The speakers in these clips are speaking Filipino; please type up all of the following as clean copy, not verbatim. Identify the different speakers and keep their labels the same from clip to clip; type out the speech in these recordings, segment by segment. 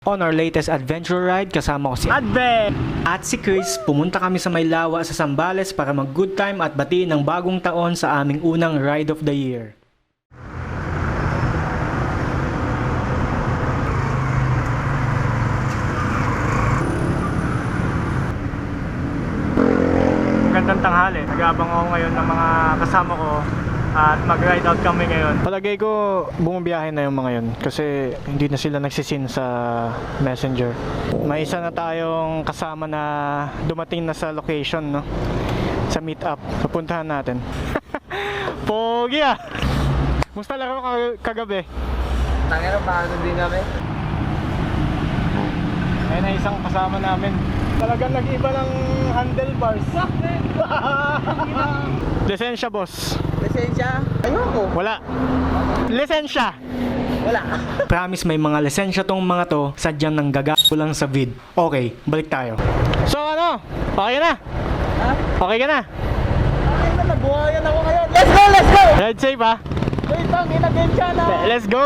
Speaker 1: On our latest adventure ride, kasama ko si Adve at si Chris, pumunta kami sa Maylawa sa Zambales para mag good time at batiin ang bagong taon sa aming unang ride of the year. Magandang tanghali, nag-aabang ako ngayon ng mga kasama ko at mag-ride out kami ngayon. Palagay ko bumabiyahe na yung mga yun kasi hindi na sila nagsisin sa messenger. May isa na tayong kasama na dumating na sa location, no? Sa meet up. Pupuntahan natin. Pogi ah! Musta laro kagabi?
Speaker 2: Tangero, paano din kami?
Speaker 1: Ayun na isang kasama namin. Talagang nag-iba ng handlebars. Lisensya, boss.
Speaker 2: Lisensya? Ayoko.
Speaker 1: Wala. Lisensya.
Speaker 2: Wala.
Speaker 1: Promise may mga lisensya tong mga to, sadyang nang gagago lang sa vid. Okay, balik tayo. So ano? Okay na?
Speaker 2: Ha?
Speaker 1: Okay ka na?
Speaker 2: Ay na, nabuhayan ako ngayon. Let's go, let's go!
Speaker 1: Ride safe ha?
Speaker 2: Wait lang, inagain siya na.
Speaker 1: Let's go!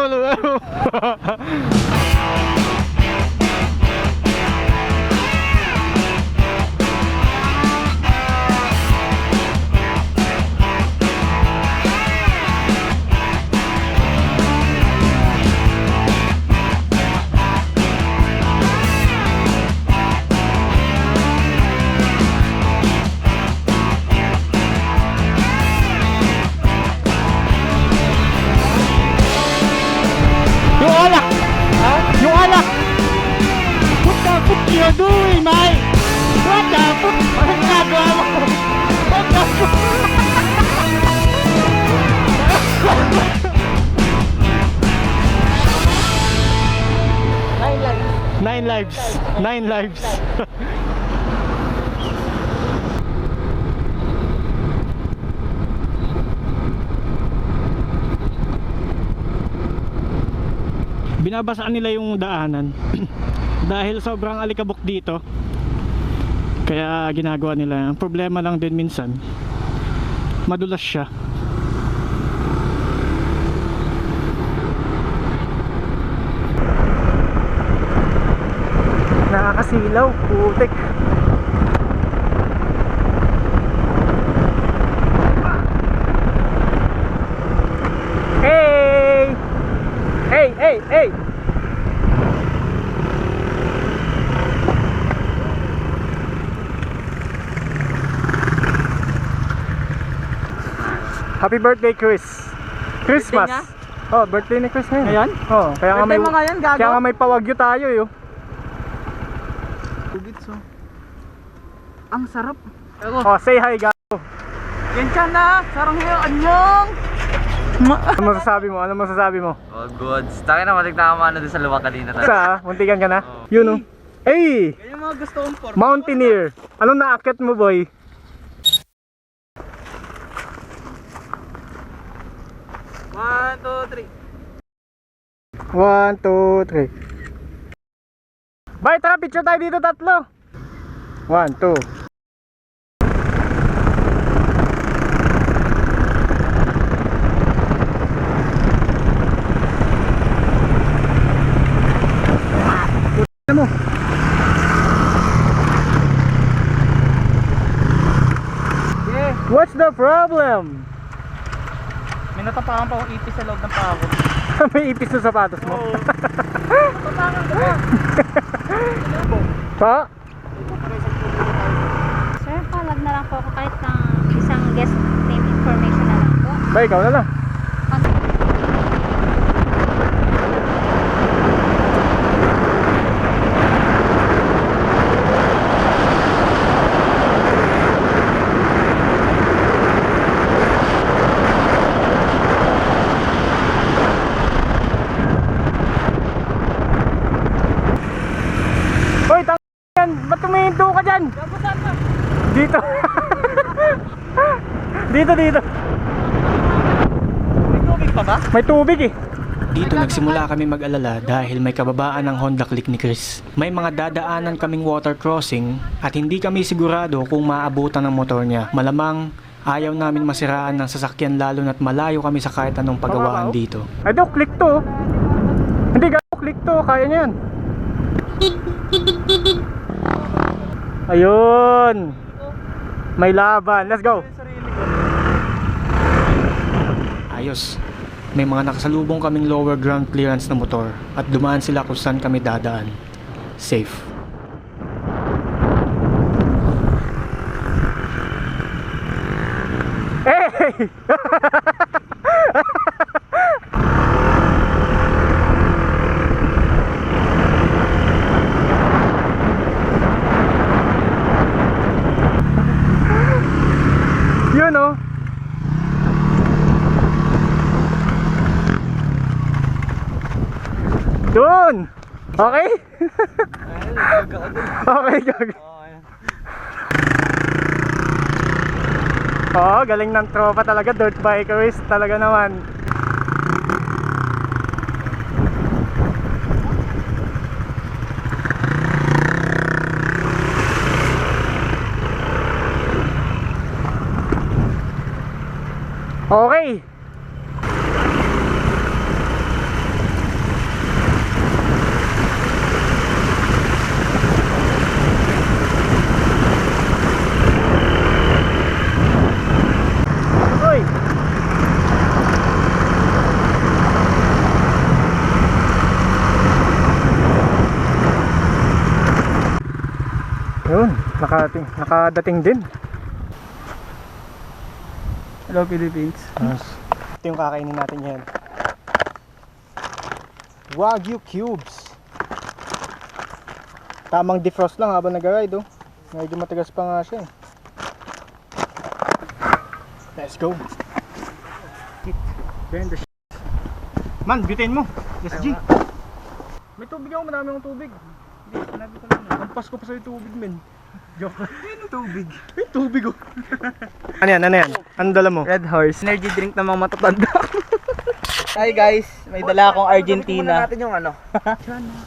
Speaker 1: Yung alak! Ha? Yung alak! What the fuck you doing, mate? What the fuck? Anong ginagawa mo? What the fuck? Nine lives. Nine lives. Binabasaan nila yung daanan dahil sobrang alikabok dito, kaya ginagawa nila. Ang problema lang din minsan madulas siya. Nakakasilaw, putik. Hey! Hey, hey, hey! Happy birthday, Chris. Christmas.
Speaker 2: Birthday
Speaker 1: Oh, birthday ni Chris ngayon.
Speaker 2: Ngayon?
Speaker 1: Oh, kaya nga may
Speaker 2: Birthday mo ngayon, gago?
Speaker 1: kaya nga may pawagyo tayo, yo.
Speaker 2: Tugits oh. Ang sarap.
Speaker 1: Oh, say hi, gago.
Speaker 2: Yan siya na. Sarang ngayon, anyong.
Speaker 1: Ano masasabi mo? Ano masasabi mo?
Speaker 3: Oh, goods. Taka na, matigtama na doon sa luwag kanina tayo.
Speaker 1: Sa, muntikan ka na? Yun oh. Hey!
Speaker 2: Yan yung mga gusto kong form.
Speaker 1: Mountaineer. Anong naakyat mo, boy?
Speaker 2: One, two, three.
Speaker 1: 1, 2, 3. Bye, tara, picture tayo dito tatlo. 1, 2. Mo.
Speaker 2: Yeah.
Speaker 1: What's the problem?
Speaker 2: May natapakan pa akong ipis sa loob ng pako.
Speaker 1: May ipis sa sapatos mo.
Speaker 2: Oo. Natapakan ko ba?
Speaker 1: Pa?
Speaker 4: Sir, palag na lang po ako kahit ng isang guest name information na lang po.
Speaker 1: Ba, ikaw na lang. Hoy, yan! Ba't tumihinto ka dyan?
Speaker 2: Saan ka?
Speaker 1: Dito. Dito.
Speaker 2: May tubig pa ba?
Speaker 1: May tubig eh. Dito nagsimula kami mag-alala dahil may kababaan ng Honda Click ni Chris. May mga dadaanan kaming water crossing at hindi kami sigurado kung maabutan ng motor niya. Malamang ayaw namin masiraan ng sasakyan lalo na't malayo kami sa kahit anong pagawaan dito. Ay do, click to. Hindi gago, click to, kaya niyan. Ayun! May laban. Let's go! Ayos. May mga nakasalubong kaming lower ground clearance na motor at dumaan sila kung saan kami dadaan. Safe. Hey! Yun oh. Doon. Okay? Okay, gag. Oo, galing ng tropa talaga, dirt bikers talaga naman. Okay. Uy. Yun, nakadating din.
Speaker 2: Hello Philippines.
Speaker 1: Ito yung kakainin natin yan. Wagyu cubes. Tamang defrost lang habang nag-ride oh. Medyo matigas pa nga siya eh. Let's go. Then the Man, bitin mo. SG. May tubig ako, marami akong tubig.
Speaker 2: Hindi, sinabi ko lang.
Speaker 1: Ang pasko pa sa'yo tubig men. Joke.
Speaker 2: Ano tubig?
Speaker 1: May tubig oh. Ano yan? Ano yan? Ano dala mo?
Speaker 2: Red Horse. Energy drink na mga matatanda. Hi guys, may dala akong Argentina.
Speaker 3: natin yung ano.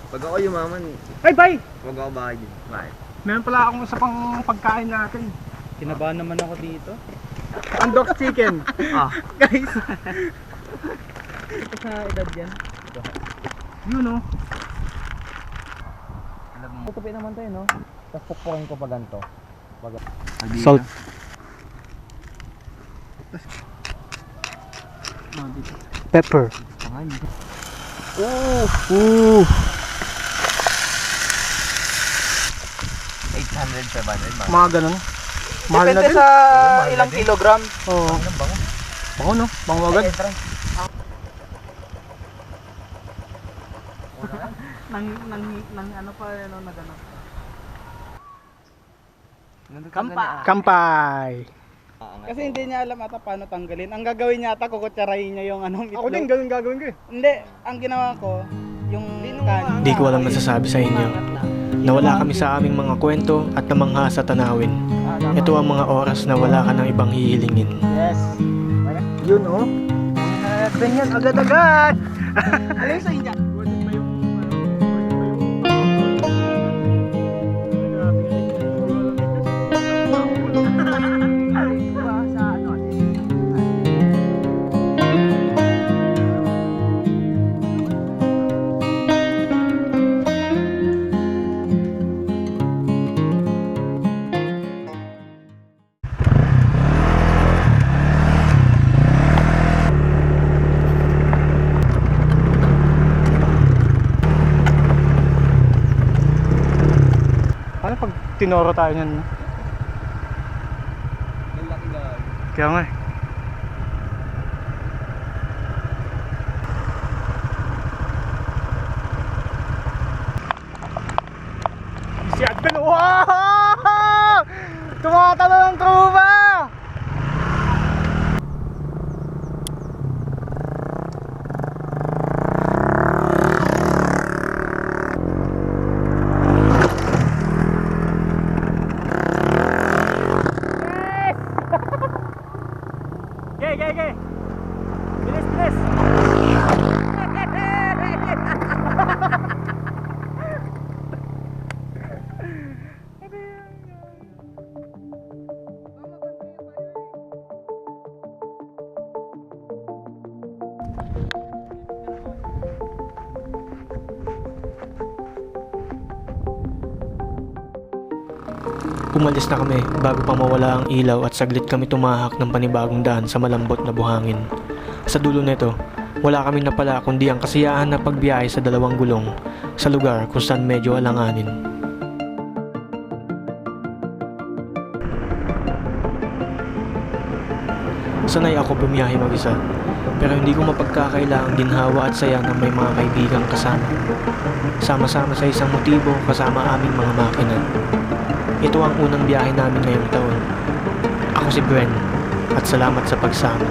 Speaker 3: Pag ako yumaman,
Speaker 1: Ay, bye!
Speaker 3: wag ako bahay din. Bakit?
Speaker 1: Meron pala akong isa pang pagkain natin.
Speaker 2: Kinabahan naman ako dito.
Speaker 1: Undox chicken.
Speaker 3: Ah,
Speaker 2: Guys! Ito sa edad yan.
Speaker 1: Yun oh.
Speaker 2: Tutupin naman tayo, no? Tapos pukpukin ko pa ganito.
Speaker 1: Salt. Pepper. Ooh.
Speaker 3: 800, 700.
Speaker 1: Mga ganun. Mahal na
Speaker 2: Depende
Speaker 1: din.
Speaker 2: sa ilang kilogram.
Speaker 1: Oo. Bango no? Bango agad.
Speaker 2: Nang ano pa ano na gano'n.
Speaker 1: Kampay.
Speaker 2: Kasi hindi niya alam ata paano tanggalin. Ang gagawin niya ata kukutsarahin niya yung ano.
Speaker 1: Ako din, ganun gagawin ko eh.
Speaker 2: Hindi, ang ginawa ko yung kan.
Speaker 1: Di ko alam masasabi sa inyo. Nawala kami sa aming mga kwento at namangha sa tanawin. Ito ang mga oras na wala ka ng ibang hihilingin.
Speaker 2: Yes.
Speaker 1: Yun oh. Ganyan agad-agad.
Speaker 2: Ano yung sa inyo?
Speaker 1: Paano pag tinoro tayo niyan? Kaya nga eh. Si Adben, wow! Tumatalo ng truba! Okay. Bilis. Umalis na kami bago pa mawala ang ilaw at saglit kami tumahak ng panibagong daan sa malambot na buhangin. Sa dulo nito, wala kami napala kundi ang kasiyahan na pagbiyahe sa dalawang gulong sa lugar kung saan medyo alanganin. Sanay ako bumiyahe mag-isa, pero hindi ko mapagkakailangang ginhawa at saya ng may mga kaibigang kasama. Sama-sama sa isang motibo kasama aming mga makina. Ito ang unang biyahe namin ngayong taon. Ako si Bren at salamat sa pagsama.